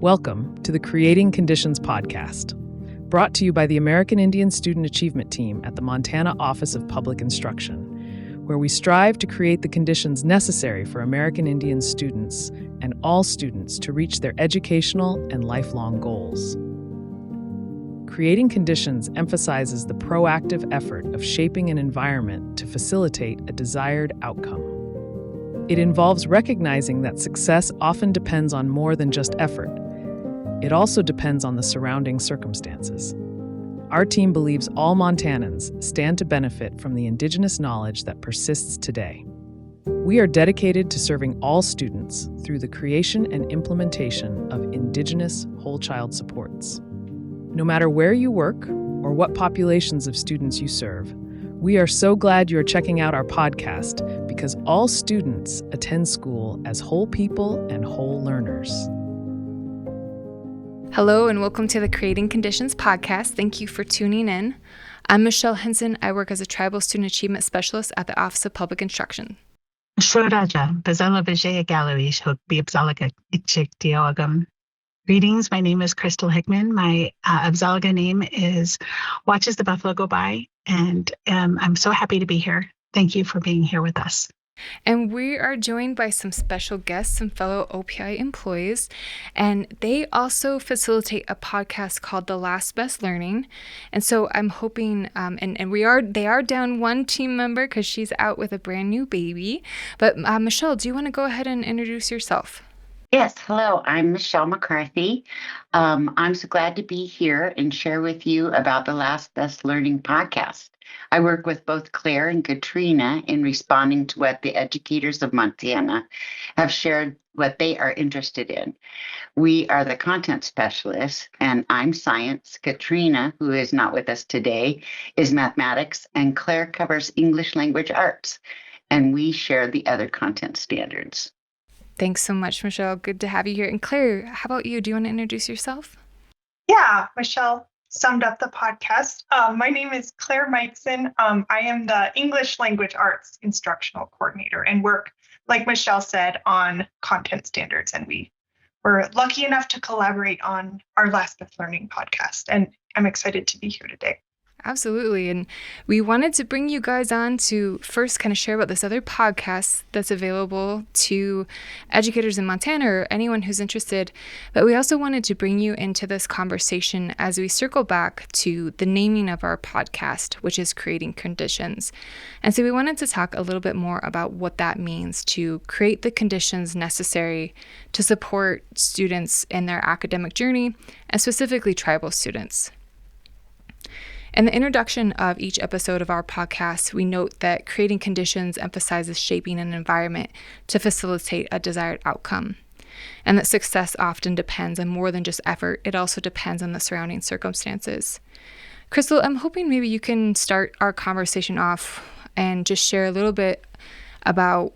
Welcome to the Creating Conditions podcast, brought to you by the American Indian Student Achievement Team at the Montana Office of Public Instruction, where we strive to create the conditions necessary for American Indian students and all students to reach their educational and lifelong goals. Creating Conditions emphasizes the proactive effort of shaping an environment to facilitate a desired outcome. It involves recognizing that success often depends on more than just effort. It also depends on the surrounding circumstances. Our team believes all Montanans stand to benefit from the Indigenous knowledge that persists today. We are dedicated to serving all students through the creation and implementation of Indigenous whole child supports. No matter where you work or what populations of students you serve, we are so glad you are checking out our podcast because all students attend school as whole people and whole learners. Hello and welcome to the Creating Conditions podcast. Thank you for tuning in. I'm Michelle Henson. I work as a Tribal Student Achievement Specialist at the Office of Public Instruction. Shroraja, Bazella Vijaya Galleries, Hookbi Abzalaga. Greetings, my name is Crystal Hickman. My Abzalaga name is Watches the Buffalo Go By, and I'm so happy to be here. Thank you for being here with us. And we are joined by some special guests, some fellow OPI employees, and they also facilitate a podcast called The Last Best Learning. And so I'm hoping, they are down one team member because she's out with a brand new baby. But Michelle, do you want to go ahead and introduce yourself? Yes, hello, I'm Michelle McCarthy. I'm so glad to be here and share with you about the Last Best Learning podcast. I work with both Claire and Katrina in responding to what the educators of Montana have shared what they are interested in. We are the content specialists, and I'm science. Katrina, who is not with us today, is mathematics, and Claire covers English language arts, and we share the other content standards. Thanks so much, Michelle. Good to have you here. And Claire, how about you? Do you want to introduce yourself? Yeah, Michelle summed up the podcast. My name is Claire Mikeson. I am the English Language Arts Instructional Coordinator and work, like Michelle said, on content standards. And we were lucky enough to collaborate on our Last Best Learning podcast. And I'm excited to be here today. Absolutely. And we wanted to bring you guys on to first kind of share about this other podcast that's available to educators in Montana or anyone who's interested. But we also wanted to bring you into this conversation as we circle back to the naming of our podcast, which is Creating Conditions. And so we wanted to talk a little bit more about what that means to create the conditions necessary to support students in their academic journey, and specifically tribal students. In the introduction of each episode of our podcast, we note that Creating Conditions emphasizes shaping an environment to facilitate a desired outcome, and that success often depends on more than just effort. It also depends on the surrounding circumstances. Crystal, I'm hoping maybe you can start our conversation off and just share a little bit about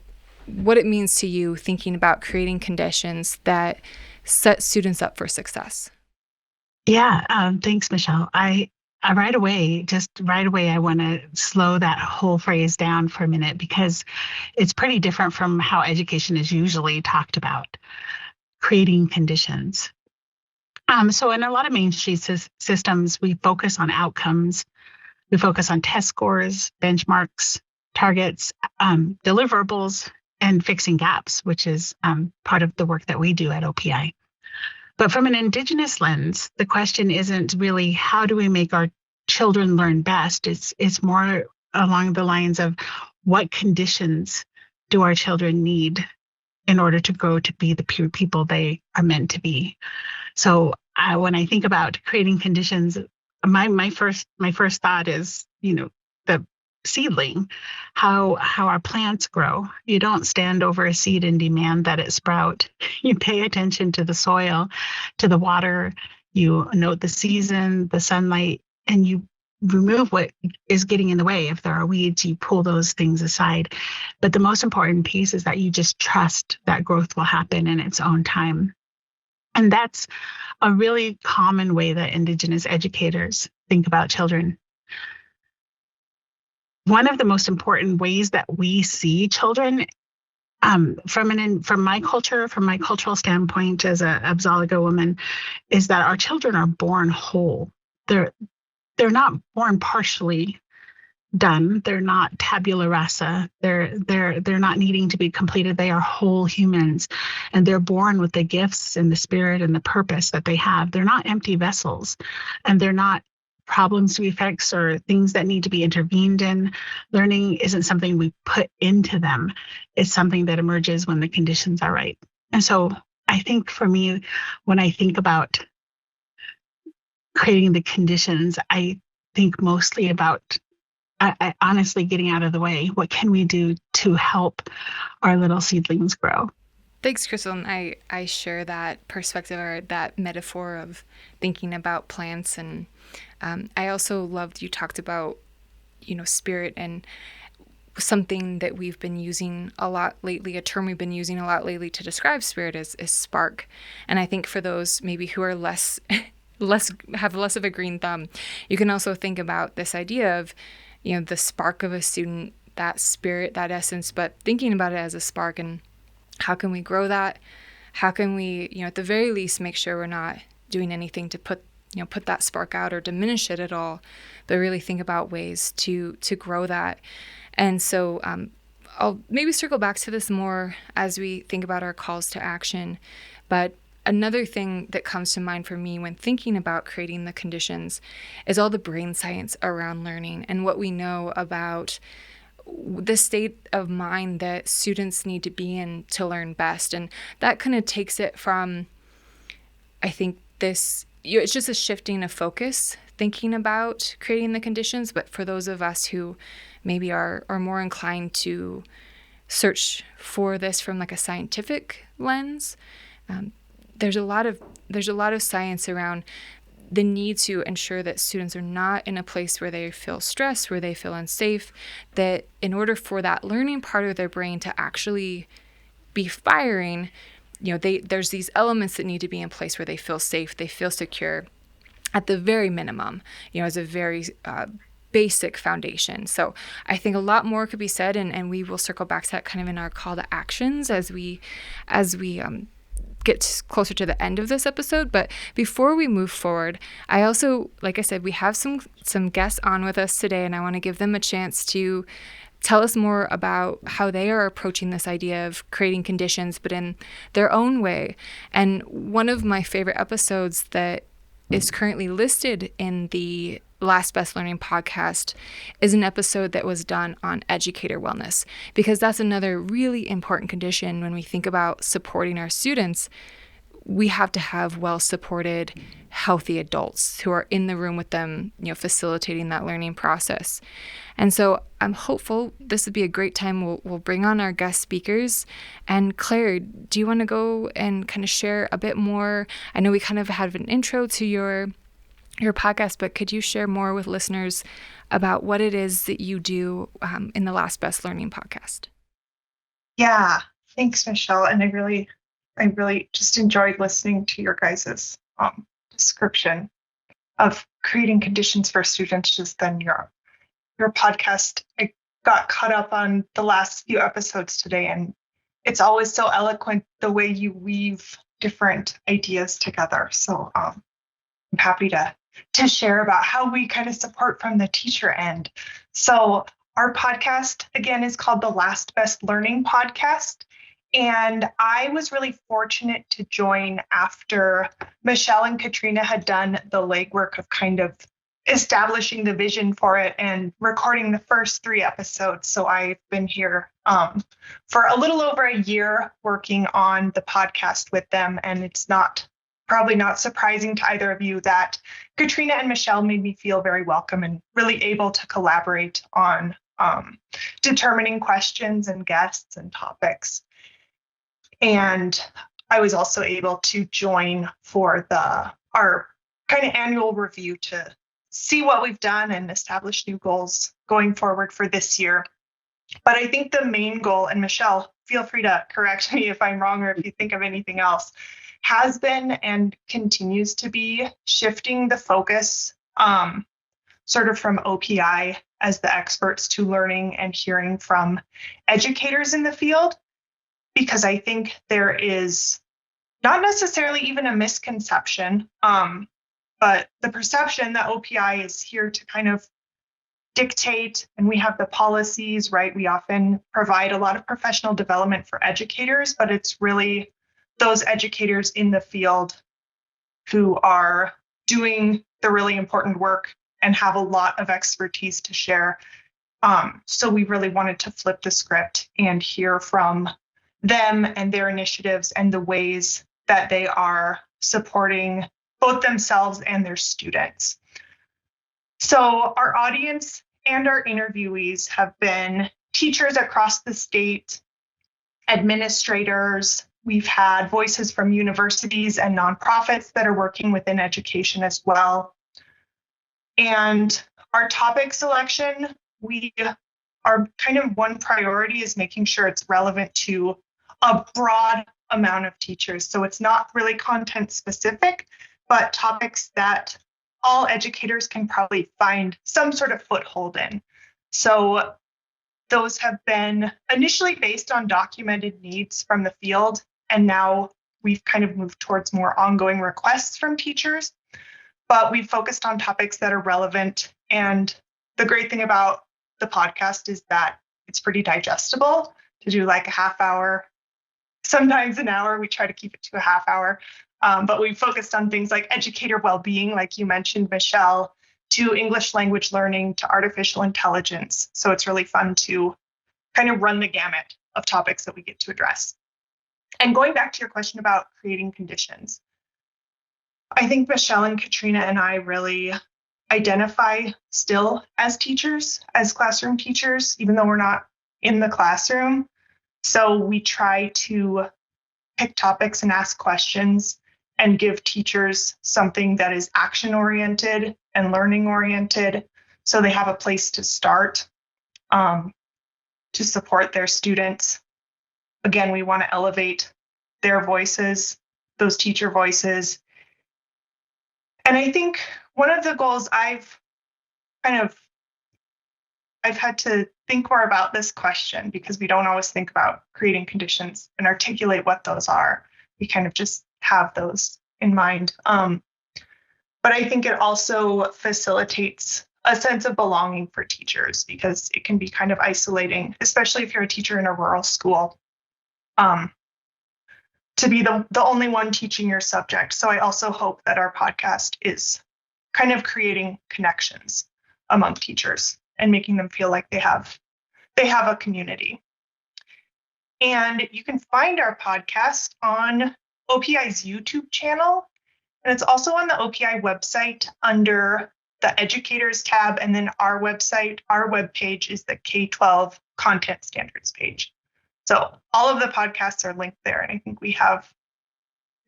what it means to you thinking about creating conditions that set students up for success. Yeah, thanks, Michelle. Right away, I want to slow that whole phrase down for a minute because it's pretty different from how education is usually talked about, creating conditions. So in a lot of mainstream systems, we focus on outcomes. We focus on test scores, benchmarks, targets, deliverables, and fixing gaps, which is part of the work that we do at OPI. But from an Indigenous lens, the question isn't really how do we make our children learn best? It's more along the lines of what conditions do our children need in order to grow to be the pure people they are meant to be. So when I think about creating conditions, my first thought is, the seedling, how our plants grow. You don't stand over a seed and demand that it sprout. You pay attention to the soil, to the water, you note the season, the sunlight, and you remove what is getting in the way. If there are weeds, you pull those things aside. But the most important piece is that you just trust that growth will happen in its own time. And that's a really common way that Indigenous educators think about children. One of the most important ways that we see children From my culture, from my cultural standpoint as a Absaliga woman, is that our children are born whole. They're not born partially done. They're not tabula rasa. They're not needing to be completed. They are whole humans, and they're born with the gifts and the spirit and the purpose that they have. They're not empty vessels, and they're not problems to be fixed or things that need to be intervened in. Learning isn't something we put into them. It's something that emerges when the conditions are right. And so I think for me, when I think about creating the conditions, I think mostly about I honestly getting out of the way. What can we do to help our little seedlings grow? Thanks, Crystal. And I share that perspective or that metaphor of thinking about plants. And I also loved you talked about, spirit, and something that we've been using a lot lately, a term we've been using a lot lately to describe spirit is spark. And I think for those maybe who are have less of a green thumb, you can also think about this idea of, the spark of a student, that spirit, that essence, but thinking about it as a spark, and how can we grow that? How can we, at the very least, make sure we're not doing anything to put that spark out or diminish it at all, but really think about ways to grow that. And so I'll maybe circle back to this more as we think about our calls to action. But another thing that comes to mind for me when thinking about creating the conditions is all the brain science around learning and what we know about the state of mind that students need to be in to learn best. And that kind of takes it from, I think, it's just a shifting of focus, thinking about creating the conditions. But for those of us who maybe are more inclined to search for this from like a scientific lens, there's a lot of science around the need to ensure that students are not in a place where they feel stressed, where they feel unsafe, that in order for that learning part of their brain to actually be firing, there's these elements that need to be in place where they feel safe, they feel secure, at the very minimum, as a very basic foundation. So I think a lot more could be said, and we will circle back to that kind of in our call to actions as we get closer to the end of this episode. But before we move forward, I also, like I said, we have some guests on with us today, and I want to give them a chance to tell us more about how they are approaching this idea of creating conditions, but in their own way. And one of my favorite episodes that is currently listed in the Last Best Learning podcast is an episode that was done on educator wellness, because that's another really important condition when we think about supporting our students. We have to have well-supported, healthy adults who are in the room with them, facilitating that learning process. And so I'm hopeful this would be a great time. We'll bring on our guest speakers. And Claire, do you want to go and kind of share a bit more? I know we kind of had an intro to your podcast, but could you share more with listeners about what it is that you do in the Last Best Learning podcast? Yeah, thanks, Michelle. And I really just enjoyed listening to your guys' description of creating conditions for students. Just then your podcast, I got caught up on the last few episodes today, and it's always so eloquent the way you weave different ideas together. So I'm happy to share about how we kind of support from the teacher end. So our podcast, again, is called the Last Best Learning Podcast. And I was really fortunate to join after Michelle and Katrina had done the legwork of kind of establishing the vision for it and recording the first 3 episodes. So I've been here for a little over a year working on the podcast with them. And it's probably not surprising to either of you that Katrina and Michelle made me feel very welcome and really able to collaborate on determining questions and guests and topics. And I was also able to join for our kind of annual review to see what we've done and establish new goals going forward for this year. But I think the main goal, and Michelle, feel free to correct me if I'm wrong or if you think of anything else, has been and continues to be shifting the focus sort of from OPI as the experts to learning and hearing from educators in the field. because I think there is not necessarily even a misconception, but the perception that OPI is here to kind of dictate, and we have the policies, right? We often provide a lot of professional development for educators, but it's really those educators in the field who are doing the really important work and have a lot of expertise to share. So we really wanted to flip the script and hear from them and their initiatives and the ways that they are supporting both themselves and their students. So our audience and our interviewees have been teachers across the state, administrators. We've had voices from universities and nonprofits that are working within education as well. And our topic selection, our kind of one priority is making sure it's relevant to a broad amount of teachers. So it's not really content specific, but topics that all educators can probably find some sort of foothold in. So those have been initially based on documented needs from the field, and now we've kind of moved towards more ongoing requests from teachers. But we've focused on topics that are relevant. And the great thing about the podcast is that it's pretty digestible to do like a half hour, sometimes an hour. We try to keep it to a half hour. But we focused on things like educator well-being, like you mentioned, Michelle, to English language learning, to artificial intelligence. So it's really fun to kind of run the gamut of topics that we get to address. And going back to your question about creating conditions, I think Michelle and Katrina and I really identify still as teachers, as classroom teachers, even though we're not in the classroom. So we try to pick topics and ask questions and give teachers something that is action-oriented and learning-oriented, so they have a place to start to support their students. Again, we want to elevate their voices, those teacher voices. And I think one of the goals I've had to think more about this question, because we don't always think about creating conditions and articulate what those are. We kind of just have those in mind. But I think it also facilitates a sense of belonging for teachers, because it can be kind of isolating, especially if you're a teacher in a rural school, to be the only one teaching your subject. So I also hope that our podcast is kind of creating connections among teachers and making them feel like they have a community. And you can find our podcast on OPI's YouTube channel, and it's also on the OPI website under the Educators tab, and then our website, our webpage is the K-12 Content Standards page. So all of the podcasts are linked there, and I think we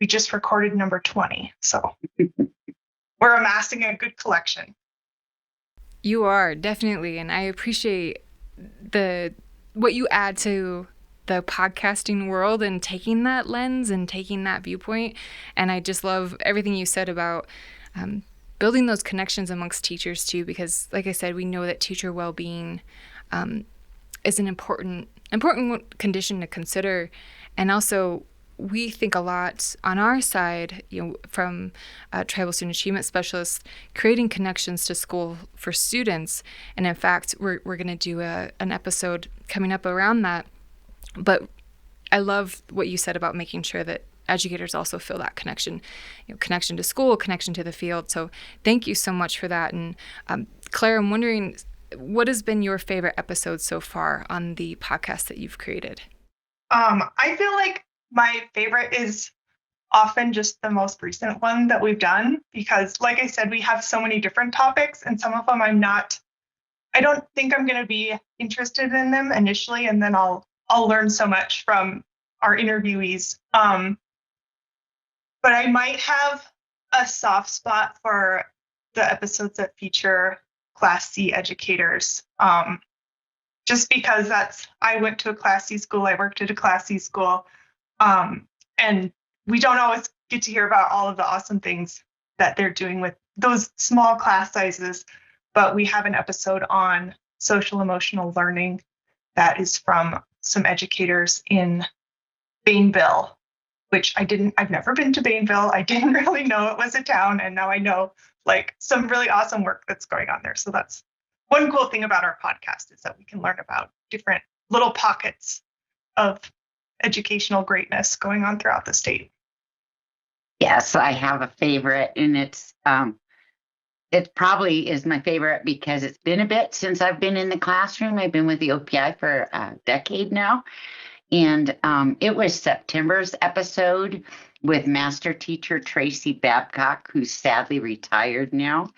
just recorded number 20, so we're amassing a good collection. You are, definitely, and I appreciate what you add to the podcasting world and taking that lens and taking that viewpoint. And I just love everything you said about building those connections amongst teachers too, because like I said, we know that teacher well-being is an important condition to consider. And also we think a lot on our side, from Tribal Student Achievement Specialists, creating connections to school for students. And in fact, we're going to do an episode coming up around that. But I love what you said about making sure that educators also feel that connection, connection to school, connection to the field. So thank you so much for that. And Claire, I'm wondering, what has been your favorite episode so far on the podcast that you've created? I feel like my favorite is often just the most recent one that we've done, because like I said, we have so many different topics, and some of them I don't think I'm going to be interested in them initially, and then I'll learn so much from our interviewees. But I might have a soft spot for the episodes that feature Class C educators, just because I went to a Class C school, I worked at a Class C school, and we don't always get to hear about all of the awesome things that they're doing with those small class sizes. But we have an episode on social emotional learning that is from some educators in Bainville, which I've never been to Bainville. I didn't really know it was a town. And now I know like some really awesome work that's going on there. So that's one cool thing about our podcast, is that we can learn about different little pockets of educational greatness going on throughout the state. Yes, I have a favorite, and it probably is my favorite because it's been a bit since I've been in the classroom. I've been with the OPI for a decade now. And it was September's episode with master teacher Tracy Babcock, who's sadly retired now.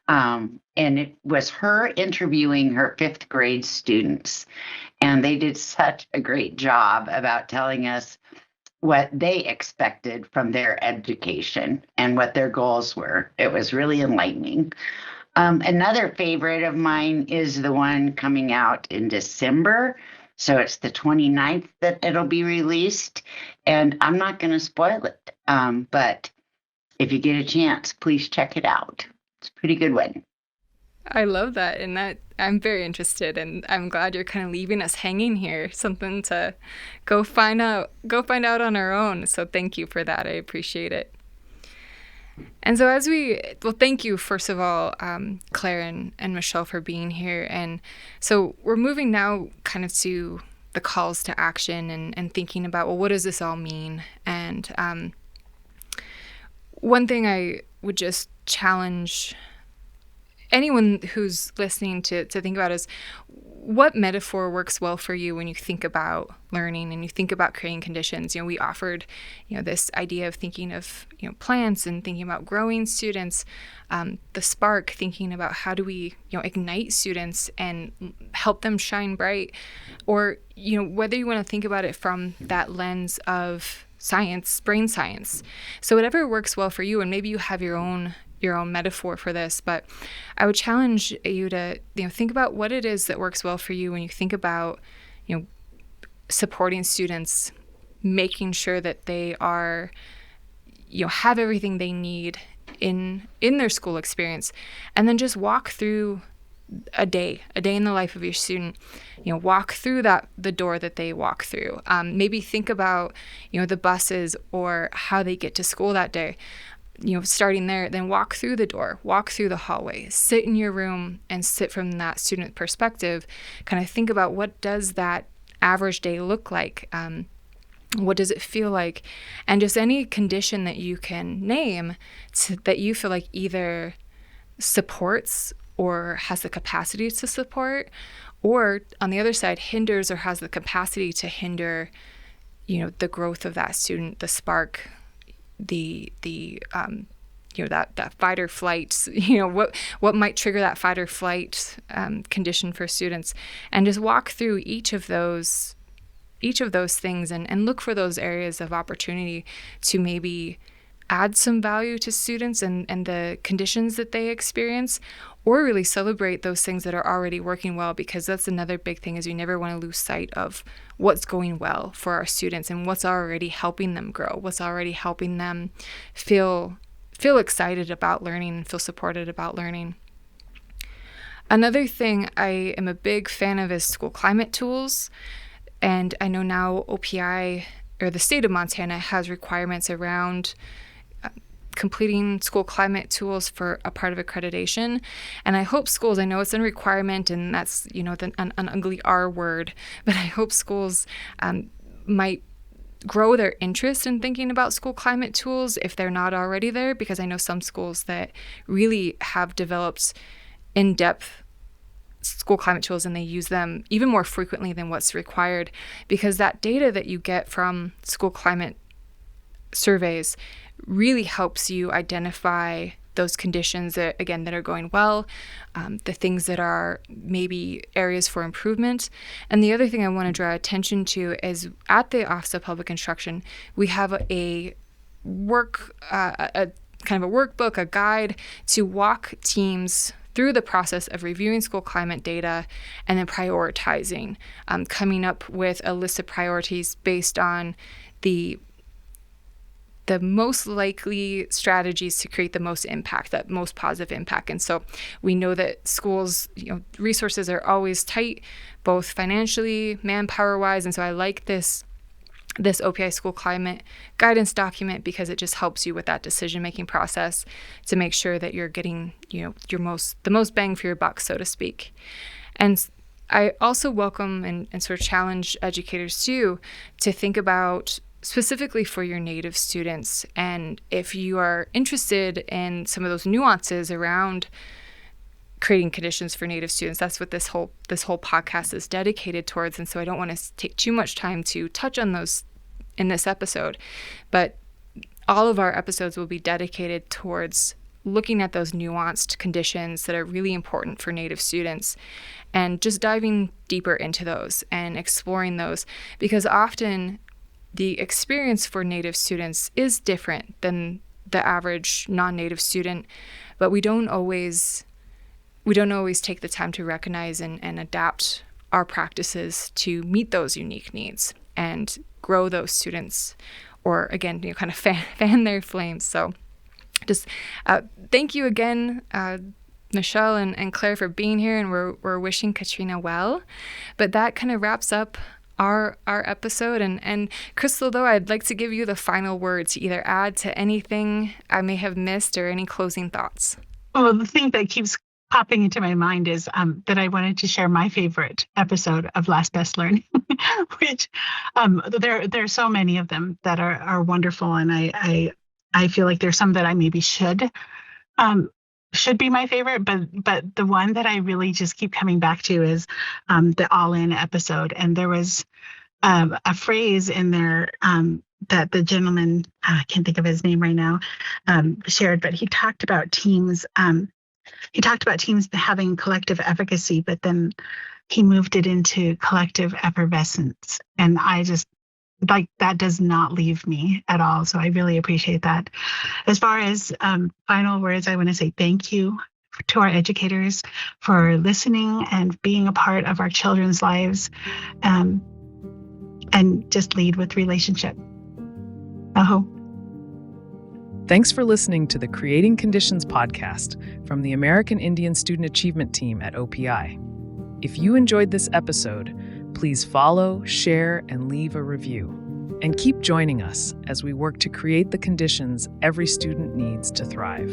And it was her interviewing her 5th grade students. And they did such a great job about telling us what they expected from their education and what their goals were. It was really enlightening. Another favorite of mine is the one coming out in December. So it's the 29th that it'll be released. And I'm not going to spoil it. But if you get a chance, please check it out. It's a pretty good one. I love that. And that I'm very interested, and I'm glad you're kind of leaving us hanging here, something to go find out on our own. So thank you for that. I appreciate it. And so thank you, first of all, Claire and Michelle, for being here. And so we're moving now kind of to the calls to action and thinking about, well, what does this all mean? And one thing I would just challenge anyone who's listening to think about is, what metaphor works well for you when you think about learning and you think about creating conditions? We offered, this idea of thinking of, plants and thinking about growing students, the spark, thinking about how do we, ignite students and help them shine bright, or, whether you want to think about it from that lens of science, brain science. So whatever works well for you, and maybe you have your own metaphor for this, but I would challenge you to think about what it is that works well for you when you think about supporting students, making sure that they are have everything they need in their school experience, and then just walk through a day in the life of your student. Walk through the door that they walk through. Maybe think about the buses or how they get to school that day. Starting there, then walk through the door, walk through the hallway, sit in your room and sit from that student perspective, kind of think about, what does that average day look like? What does it feel like? And just any condition that you can name that you feel like either supports or has the capacity to support, or on the other side, hinders or has the capacity to hinder, the growth of that student, the spark, that fight or flight, what might trigger that fight or flight condition for students, and just walk through each of those things and look for those areas of opportunity to maybe add some value to students and the conditions that they experience, or really celebrate those things that are already working well, because that's another big thing, is we never want to lose sight of what's going well for our students and what's already helping them grow, what's already helping them feel excited about learning and feel supported about learning. Another thing I am a big fan of is school climate tools. And I know now OPI, or the state of Montana, has requirements around completing school climate tools for a part of accreditation. And I hope schools, I know it's a requirement, and that's, an ugly R word, but I hope schools might grow their interest in thinking about school climate tools if they're not already there, because I know some schools that really have developed in-depth school climate tools, and they use them even more frequently than what's required, because that data that you get from school climate surveys really helps you identify those conditions that are going well, the things that are maybe areas for improvement. And the other thing I want to draw attention to is, at the Office of Public Instruction, we have a kind of a workbook, a guide to walk teams through the process of reviewing school climate data and then prioritizing, coming up with a list of priorities based on the most likely strategies to create the most impact, that most positive impact. And so we know that schools, resources are always tight, both financially, manpower-wise. And so I like this this OPI School Climate Guidance document because it just helps you with that decision-making process to make sure that you're getting, the most bang for your buck, so to speak. And I also welcome and sort of challenge educators too to think about specifically for your Native students. And if you are interested in some of those nuances around creating conditions for Native students, that's what this whole podcast is dedicated towards. And so I don't want to take too much time to touch on those in this episode, but all of our episodes will be dedicated towards looking at those nuanced conditions that are really important for Native students and just diving deeper into those and exploring those, because often the experience for Native students is different than the average non-Native student, but we don't always take the time to recognize and adapt our practices to meet those unique needs and grow those students, or again, kind of fan their flames. So just thank you again, Michelle and Claire, for being here, and we're wishing Katrina well. But that kind of wraps up our episode. And Crystal, though, I'd like to give you the final word to either add to anything I may have missed or any closing thoughts. Well, the thing that keeps popping into my mind is that I wanted to share my favorite episode of Last Best Learning, which there are so many of them that are wonderful, and I feel like there's some that I maybe should be my favorite, but the one that I really just keep coming back to is the All In episode. And there was a phrase in there that the gentleman, I can't think of his name right now, shared, but he talked about teams. He talked about teams having collective efficacy, but then he moved it into collective effervescence. And I just, like, that does not leave me at all. So I really appreciate that. As far as final words, I want to say thank you to our educators for listening and being a part of our children's lives, and just lead with relationship. Aho. Thanks for listening to the Creating Conditions podcast from the American Indian Student Achievement Team at OPI. If you enjoyed this episode, please follow, share, and leave a review. And keep joining us as we work to create the conditions every student needs to thrive.